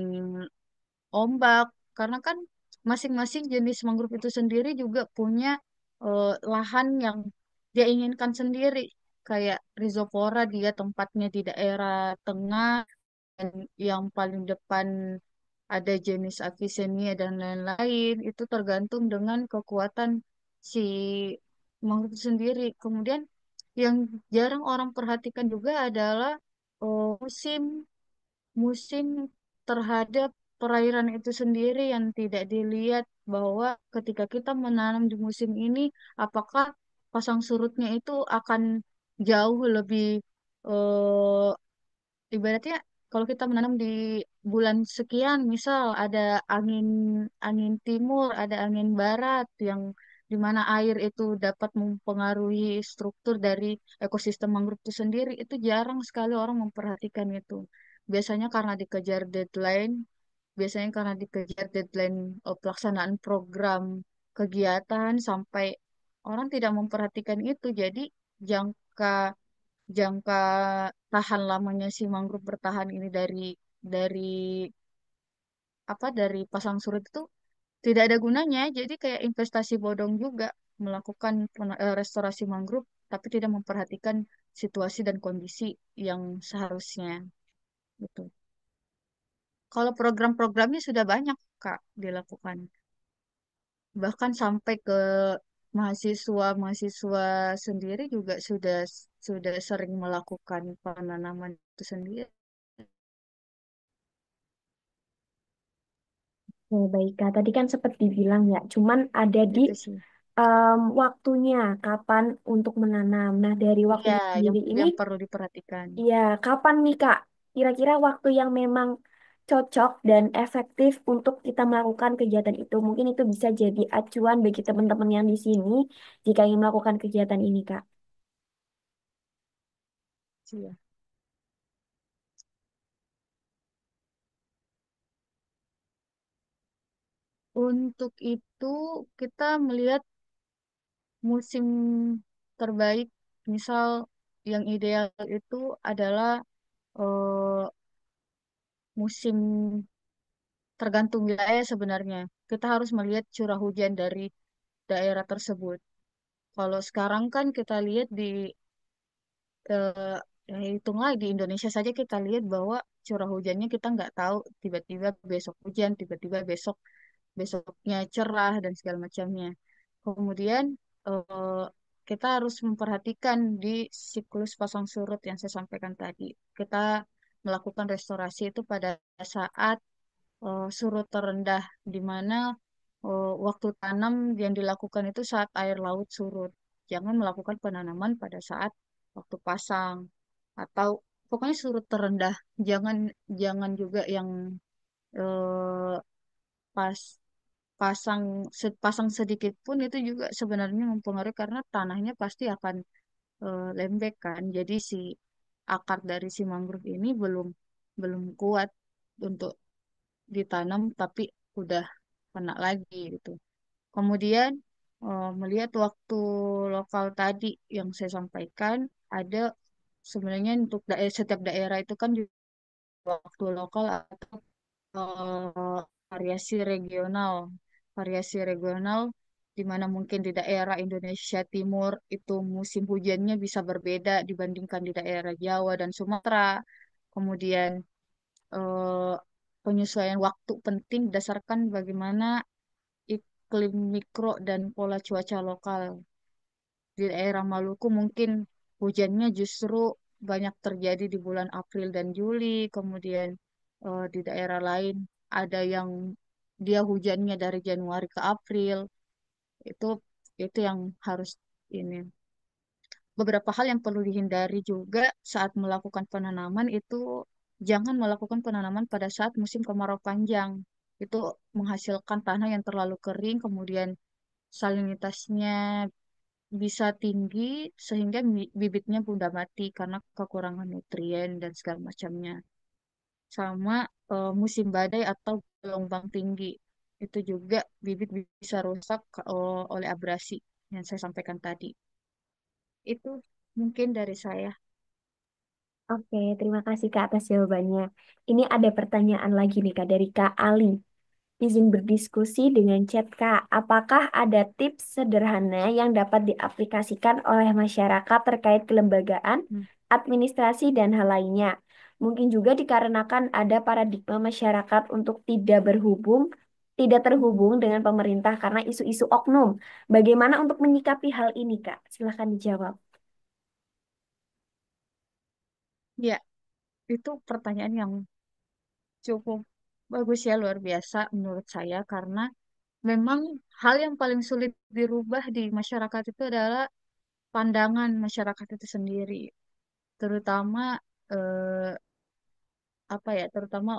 ombak, karena kan masing-masing jenis mangrove itu sendiri juga punya lahan yang dia inginkan sendiri. Kayak rhizopora, dia tempatnya di daerah tengah, dan yang paling depan ada jenis Avicennia dan lain-lain. Itu tergantung dengan kekuatan si mangrove itu sendiri. Kemudian yang jarang orang perhatikan juga adalah musim musim terhadap perairan itu sendiri yang tidak dilihat bahwa ketika kita menanam di musim ini, apakah pasang surutnya itu akan jauh lebih eh, ibaratnya kalau kita menanam di bulan sekian, misal ada angin angin timur, ada angin barat yang di mana air itu dapat mempengaruhi struktur dari ekosistem mangrove itu sendiri, itu jarang sekali orang memperhatikan itu. Biasanya karena dikejar deadline, biasanya karena dikejar deadline pelaksanaan program kegiatan sampai orang tidak memperhatikan itu. Jadi jangka jangka tahan lamanya si mangrove bertahan ini dari dari pasang surut itu tidak ada gunanya. Jadi kayak investasi bodong juga melakukan restorasi mangrove tapi tidak memperhatikan situasi dan kondisi yang seharusnya gitu. Kalau program-programnya sudah banyak Kak dilakukan. Bahkan sampai ke mahasiswa-mahasiswa sendiri juga sudah sering melakukan penanaman itu sendiri. Ya, baik, Kak. Tadi kan sempat dibilang ya, cuman ada di Itu sih. waktunya, kapan untuk menanam. Nah, dari Iya, waktunya yang sendiri ini, yang perlu diperhatikan. ya, kapan nih, Kak? Kira-kira waktu yang memang cocok dan efektif untuk kita melakukan kegiatan itu. Mungkin itu bisa jadi acuan bagi teman-teman yang di sini jika ingin melakukan kegiatan ini, Kak. Iya. Untuk itu kita melihat musim terbaik, misal yang ideal itu adalah eh, musim tergantung wilayah sebenarnya. Kita harus melihat curah hujan dari daerah tersebut. Kalau sekarang kan kita lihat eh, ya hitunglah di Indonesia saja kita lihat bahwa curah hujannya kita nggak tahu tiba-tiba besok hujan, tiba-tiba besoknya cerah dan segala macamnya. Kemudian eh, kita harus memperhatikan di siklus pasang surut yang saya sampaikan tadi. Kita melakukan restorasi itu pada saat surut terendah, di mana waktu tanam yang dilakukan itu saat air laut surut. Jangan melakukan penanaman pada saat waktu pasang atau pokoknya surut terendah. Jangan jangan juga yang eh, pas pasang sedikit pun itu juga sebenarnya mempengaruhi karena tanahnya pasti akan lembek kan. Jadi si akar dari si mangrove ini belum belum kuat untuk ditanam tapi udah kena lagi gitu. Kemudian melihat waktu lokal tadi yang saya sampaikan ada sebenarnya untuk setiap daerah itu kan juga waktu lokal atau eh, variasi regional. Variasi regional di mana mungkin di daerah Indonesia Timur itu musim hujannya bisa berbeda dibandingkan di daerah Jawa dan Sumatera. Kemudian eh, penyesuaian waktu penting berdasarkan bagaimana iklim mikro dan pola cuaca lokal. Di daerah Maluku mungkin hujannya justru banyak terjadi di bulan April dan Juli, kemudian di daerah lain ada yang dia hujannya dari Januari ke April. Itu itu yang harus ini. Beberapa hal yang perlu dihindari juga saat melakukan penanaman itu jangan melakukan penanaman pada saat musim kemarau panjang. Itu menghasilkan tanah yang terlalu kering, kemudian salinitasnya bisa tinggi sehingga bibitnya mudah mati karena kekurangan nutrien dan segala macamnya. Sama musim badai atau gelombang tinggi. Itu juga bibit bisa rusak oleh abrasi yang saya sampaikan tadi. Itu mungkin dari saya. Oke, terima kasih Kak atas jawabannya. Ini ada pertanyaan lagi nih Kak dari Kak Ali. Izin berdiskusi dengan chat Kak. Apakah ada tips sederhana yang dapat diaplikasikan oleh masyarakat terkait kelembagaan, Hmm. administrasi, dan hal lainnya? Mungkin juga dikarenakan ada paradigma masyarakat untuk tidak Mm-mm. terhubung dengan pemerintah karena isu-isu oknum. Bagaimana untuk menyikapi hal ini, Kak? Silahkan dijawab. Ya, itu pertanyaan yang cukup bagus ya, luar biasa menurut saya karena memang hal yang paling sulit dirubah di masyarakat itu adalah pandangan masyarakat itu sendiri, terutama eh, apa ya, terutama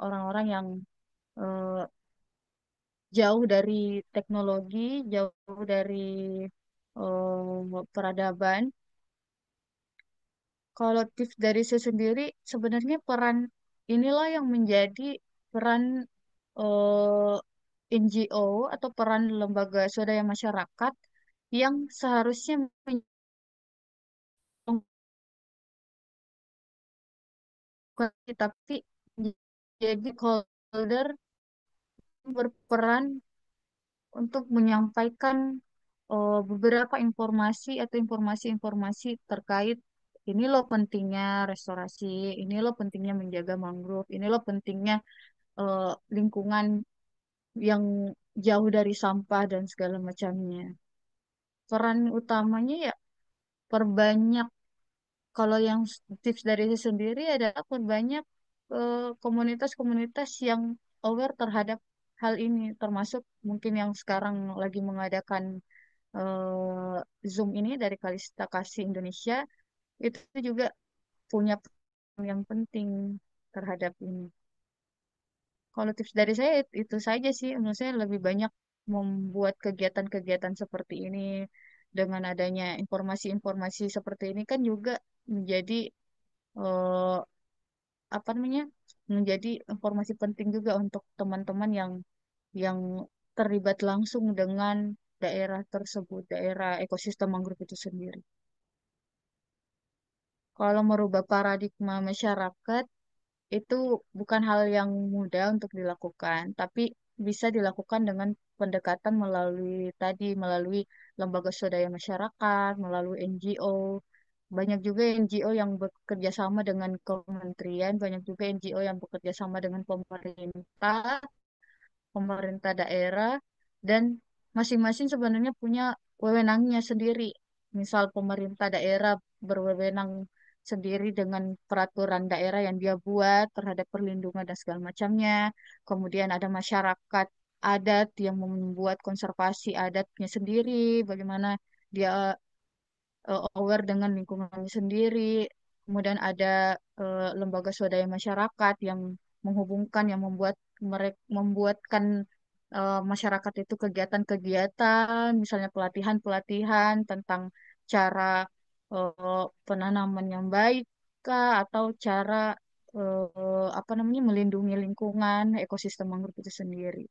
orang-orang yang eh, jauh dari teknologi, jauh dari peradaban. Kalau tips dari saya sendiri, sebenarnya peran inilah yang menjadi peran eh, NGO atau peran lembaga swadaya masyarakat yang seharusnya mengedukasi, tapi jadi holder berperan untuk menyampaikan beberapa informasi atau informasi-informasi terkait ini loh pentingnya restorasi, ini loh pentingnya menjaga mangrove, ini loh pentingnya eh, lingkungan yang jauh dari sampah dan segala macamnya. Peran utamanya ya perbanyak, kalau yang tips dari saya sendiri adalah perbanyak komunitas-komunitas yang aware terhadap hal ini, termasuk mungkin yang sekarang lagi mengadakan Zoom ini dari Kalista Kasih Indonesia, itu juga punya peran yang penting terhadap ini. Kalau tips dari saya itu saja sih, menurut saya lebih banyak membuat kegiatan-kegiatan seperti ini dengan adanya informasi-informasi seperti ini kan juga menjadi eh, apa namanya, menjadi informasi penting juga untuk teman-teman yang terlibat langsung dengan daerah tersebut, daerah ekosistem mangrove itu sendiri. Kalau merubah paradigma masyarakat itu bukan hal yang mudah untuk dilakukan, tapi bisa dilakukan dengan pendekatan melalui lembaga swadaya masyarakat, melalui NGO. Banyak juga NGO yang bekerja sama dengan kementerian, banyak juga NGO yang bekerja sama dengan pemerintah daerah, dan masing-masing sebenarnya punya wewenangnya sendiri. Misal pemerintah daerah berwenang sendiri dengan peraturan daerah yang dia buat terhadap perlindungan dan segala macamnya. Kemudian ada masyarakat adat yang membuat konservasi adatnya sendiri, bagaimana dia aware dengan lingkungannya sendiri. Kemudian ada lembaga swadaya masyarakat yang menghubungkan, yang membuatkan masyarakat itu kegiatan-kegiatan, misalnya pelatihan-pelatihan tentang cara penanaman yang baik kah, atau cara apa namanya, melindungi lingkungan ekosistem mangrove itu sendiri.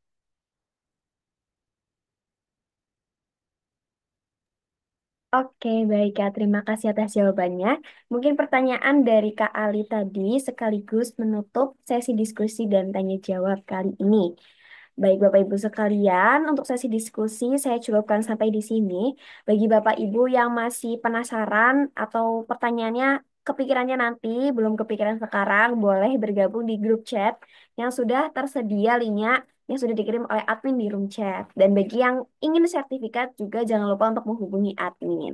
Oke, baik Kak. Terima kasih atas jawabannya. Mungkin pertanyaan dari Kak Ali tadi sekaligus menutup sesi diskusi dan tanya jawab kali ini. Baik Bapak Ibu sekalian, untuk sesi diskusi saya cukupkan sampai di sini. Bagi Bapak Ibu yang masih penasaran atau pertanyaannya kepikirannya nanti, belum kepikiran sekarang, boleh bergabung di grup chat yang sudah tersedia linknya yang sudah dikirim oleh admin di room chat. Dan bagi yang ingin sertifikat juga jangan lupa untuk menghubungi admin.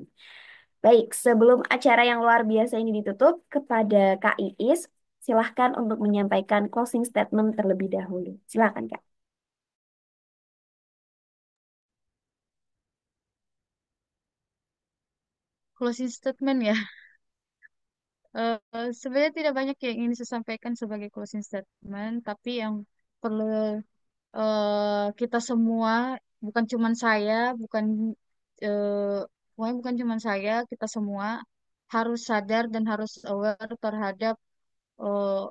Baik, sebelum acara yang luar biasa ini ditutup, kepada Kak Iis, silahkan untuk menyampaikan closing statement terlebih dahulu. Silahkan Kak. Closing statement ya. Sebenarnya tidak banyak yang ingin saya sampaikan sebagai closing statement, tapi yang perlu kita semua, bukan cuman saya, pokoknya bukan cuman saya, kita semua harus sadar dan harus aware terhadap eh,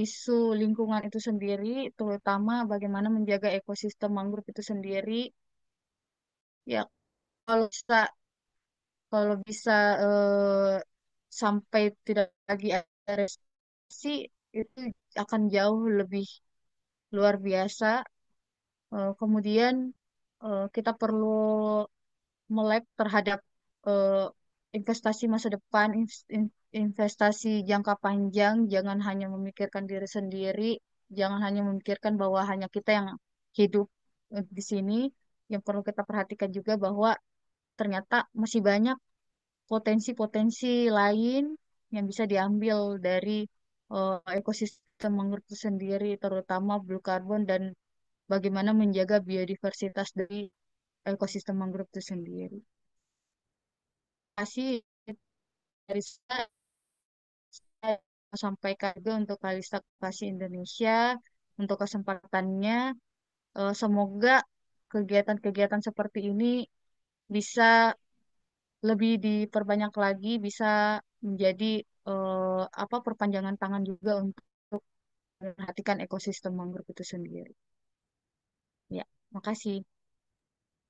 isu lingkungan itu sendiri, terutama bagaimana menjaga ekosistem mangrove itu sendiri. Ya, kalau bisa, kalau bisa sampai tidak lagi ada resesi, itu akan jauh lebih luar biasa. Kemudian kita perlu melek terhadap eh, investasi masa depan, investasi jangka panjang, jangan hanya memikirkan diri sendiri, jangan hanya memikirkan bahwa hanya kita yang hidup di sini. Yang perlu kita perhatikan juga bahwa ternyata masih banyak potensi-potensi lain yang bisa diambil dari ekosistem mangrove itu sendiri, terutama blue carbon dan bagaimana menjaga biodiversitas dari ekosistem mangrove itu sendiri. Terima kasih dari saya sampaikan juga untuk Kalista Kasih Indonesia untuk kesempatannya. Semoga kegiatan-kegiatan seperti ini bisa lebih diperbanyak lagi, bisa menjadi perpanjangan tangan juga untuk memperhatikan ekosistem mangrove itu sendiri. Ya, makasih.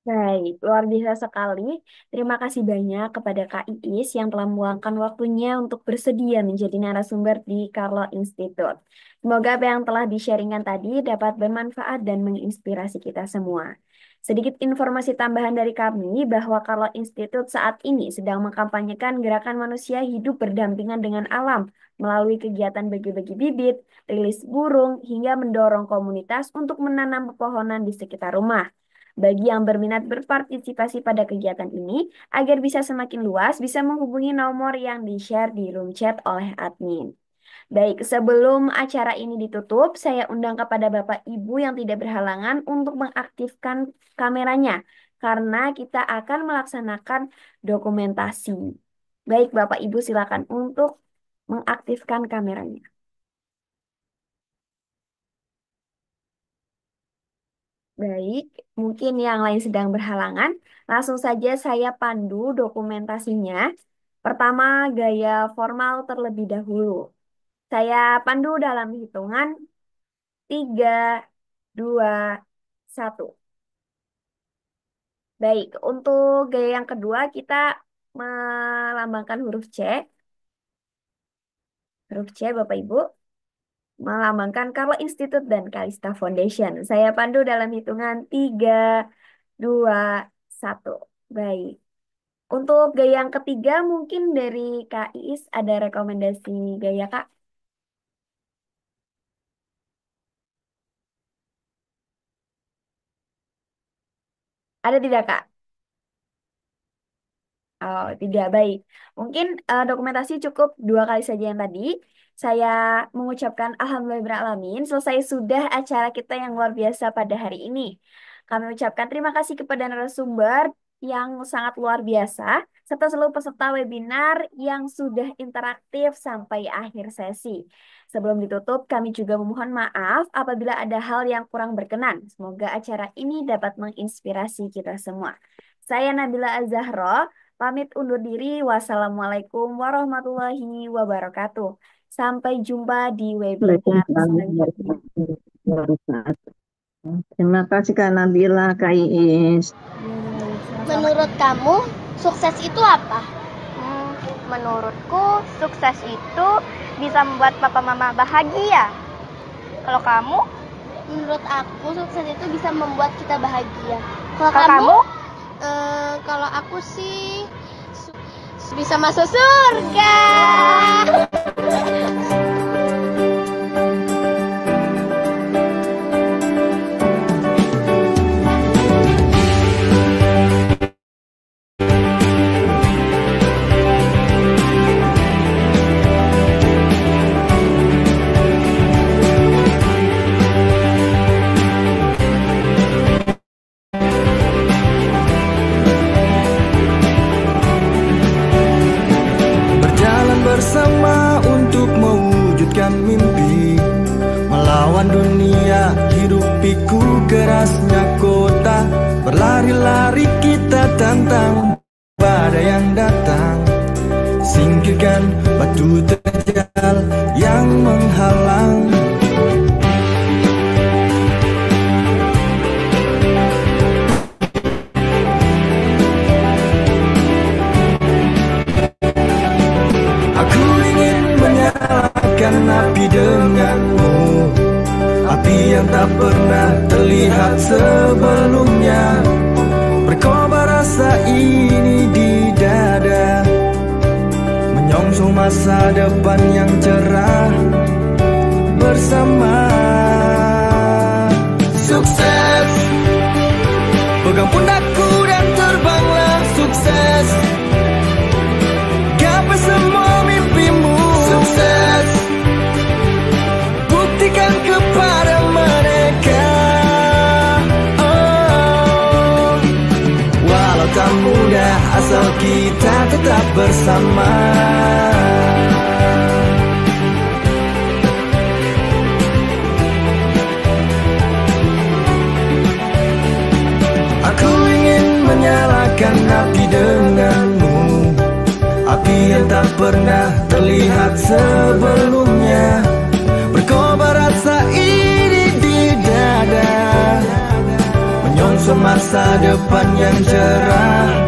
Baik, luar biasa sekali. Terima kasih banyak kepada Kak Iis yang telah meluangkan waktunya untuk bersedia menjadi narasumber di Carlo Institute. Semoga apa yang telah di-sharingkan tadi dapat bermanfaat dan menginspirasi kita semua. Sedikit informasi tambahan dari kami bahwa Carlo Institute saat ini sedang mengkampanyekan gerakan manusia hidup berdampingan dengan alam melalui kegiatan bagi-bagi bibit, rilis burung, hingga mendorong komunitas untuk menanam pepohonan di sekitar rumah. Bagi yang berminat berpartisipasi pada kegiatan ini, agar bisa semakin luas, bisa menghubungi nomor yang di-share di room chat oleh admin. Baik, sebelum acara ini ditutup, saya undang kepada Bapak Ibu yang tidak berhalangan untuk mengaktifkan kameranya, karena kita akan melaksanakan dokumentasi. Baik, Bapak Ibu silakan untuk mengaktifkan kameranya. Baik, mungkin yang lain sedang berhalangan. Langsung saja saya pandu dokumentasinya. Pertama, gaya formal terlebih dahulu. Saya pandu dalam hitungan 3, 2, 1. Baik, untuk gaya yang kedua kita melambangkan huruf C. Huruf C, Bapak Ibu. Melambangkan Carlo Institute dan Kalista Foundation. Saya pandu dalam hitungan 3, 2, 1. Baik. Untuk gaya yang ketiga mungkin dari Kak Iis ada rekomendasi gaya Kak? Ada tidak Kak? Oh, tidak baik. Mungkin dokumentasi cukup 2 kali saja yang tadi. Saya mengucapkan alhamdulillahirrahmanirrahim. Selesai sudah acara kita yang luar biasa pada hari ini. Kami ucapkan terima kasih kepada narasumber yang sangat luar biasa, serta seluruh peserta webinar yang sudah interaktif sampai akhir sesi. Sebelum ditutup, kami juga memohon maaf apabila ada hal yang kurang berkenan. Semoga acara ini dapat menginspirasi kita semua. Saya Nabila Az-Zahra, pamit undur diri. Wassalamualaikum warahmatullahi wabarakatuh. Sampai jumpa di webinar selanjutnya. Terima kasih Kak Nabila, Kak Iis. Menurut kamu, sukses itu apa? Menurutku, sukses itu bisa membuat papa mama bahagia. Kalau kamu? Menurut aku, sukses itu bisa membuat kita bahagia. Kalau kamu? Kalau aku sih bisa masuk surga. Bersama untuk mewujudkan mimpi, melawan dunia, hirup pikul kerasnya kota. Berlari-lari kita tantang badai yang datang, singkirkan batu terjal yang menghalang. Api denganmu, api yang tak pernah terlihat sebelumnya, berkobar rasa ini di dada. menyongsong masa depan yang cerah bersama. Sukses, pegang pundakku dan terbanglah sukses. Gapai semua mimpimu. Sukses, buktikan kepada mereka. Oh, walau tak mudah asal kita tetap bersama. Aku ingin menyalakan api denganmu, api yang tak pernah terlihat sebelumnya. Berkobar rasa ini di dada, menyongsong masa depan yang cerah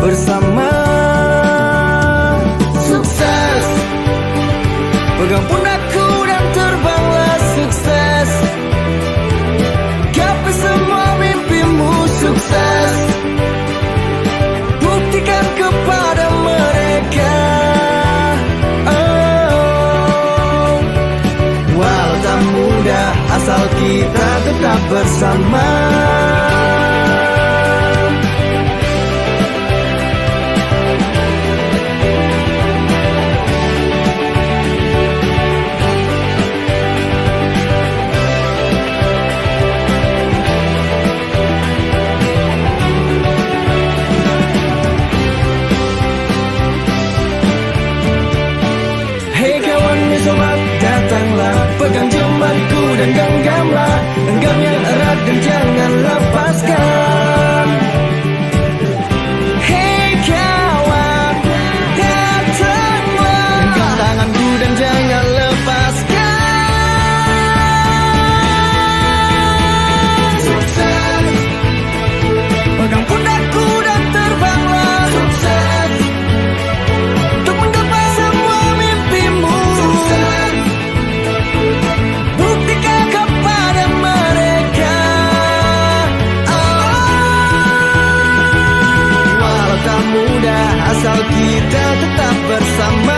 bersama. Sukses, pegang pundakku dan terbanglah sukses. Gapai semua mimpimu. Sukses, buktikan kepada mereka. Oh, walau tak mudah asal kita tetap bersama. Sobat datanglah, pegang jembatku dan genggamlah, genggam yang erat dan jangan lepaskan. Hei kawan, datanglah, genggam tanganku dan jangan lepaskan. Sukses, pegang pundakku dan terbanglah. Sukses, untuk menggapai semua mimpimu. Buktikan kepada mereka. Oh, walau tak mudah asal kita tetap bersama.